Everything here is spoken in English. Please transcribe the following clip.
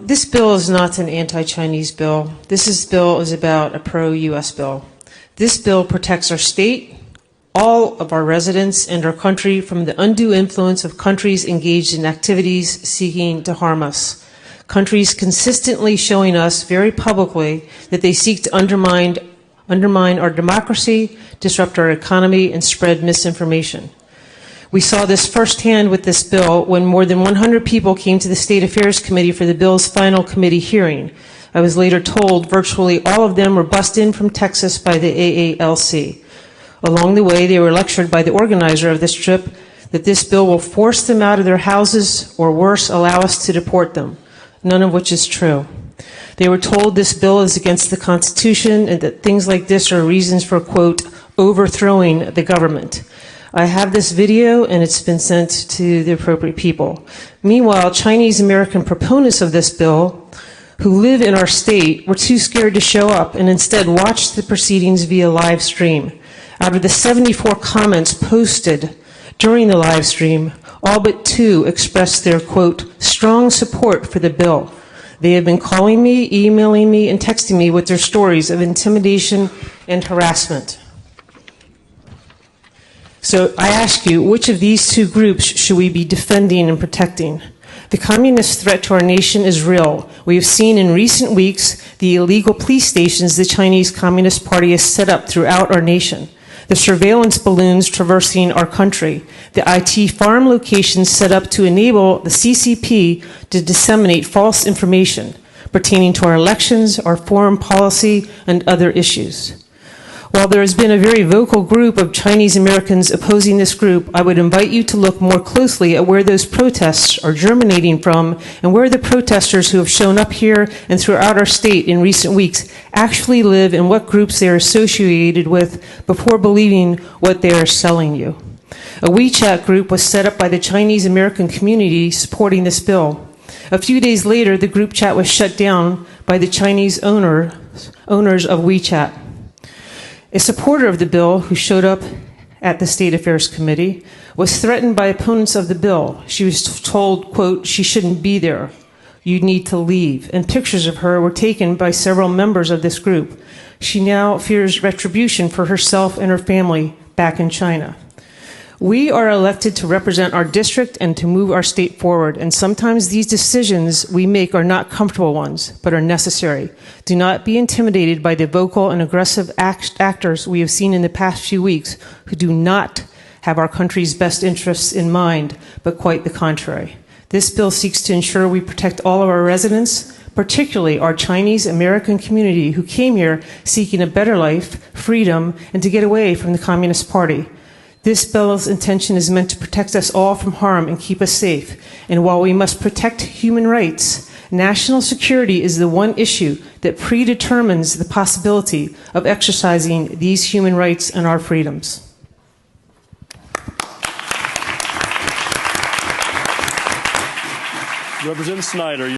This bill is not an anti-Chinese bill. This bill is about a pro-U.S. bill. This bill protects our state, all of our residents, and our country from the undue influence of countries engaged in activities seeking to harm us. Countries consistently showing us very publicly that they seek to undermine our democracy, disrupt our economy, and spread misinformation. We saw this firsthand with this bill when more than 100 people came to the State Affairs Committee for the bill's final committee hearing. I was later told virtually all of them were bussed in from Texas by the AALC. Along the way, they were lectured by the organizer of this trip that this bill will force them out of their houses or worse, allow us to deport them, none of which is true. They were told this bill is against the Constitution and that things like this are reasons for, quote, overthrowing the government. I have this video and it's been sent to the appropriate people. Meanwhile, Chinese American proponents of this bill who live in our state were too scared to show up and instead watched the proceedings via live stream. Out of the 74 comments posted during the live stream, all but 2 expressed their, quote, strong support for the bill. They have been calling me, emailing me, and texting me with their stories of intimidation and harassment. So I ask you, which of these 2 groups should we be defending and protecting? The communist threat to our nation is real. We have seen in recent weeks the illegal police stations the Chinese Communist Party has set up throughout our nation, the surveillance balloons traversing our country, the IT farm locations set up to enable the CCP to disseminate false information pertaining to our elections, our foreign policy, and other issues. While there has been a very vocal group of Chinese Americans opposing this group, I would invite you to look more closely at where those protests are germinating from and where the protesters who have shown up here and throughout our state in recent weeks actually live and what groups they are associated with before believing what they are selling you. A WeChat group was set up by the Chinese American community supporting this bill. A few days later, the group chat was shut down by the Chinese owners of WeChat. A supporter of the bill who showed up at the State Affairs Committee was threatened by opponents of the bill. She was told, quote, she shouldn't be there. You need to leave. And pictures of her were taken by several members of this group. She now fears retribution for herself and her family back in China. We are elected to represent our district and to move our state forward, and sometimes these decisions we make are not comfortable ones, but are necessary. Do not be intimidated by the vocal and aggressive actors we have seen in the past few weeks who do not have our country's best interests in mind, but quite the contrary. This bill seeks to ensure we protect all of our residents, particularly our Chinese American community who came here seeking a better life, freedom, and to get away from the Communist Party. This bill's intention is meant to protect us all from harm and keep us safe. And while we must protect human rights, national security is the one issue that predetermines the possibility of exercising these human rights and our freedoms. Representative Snyder.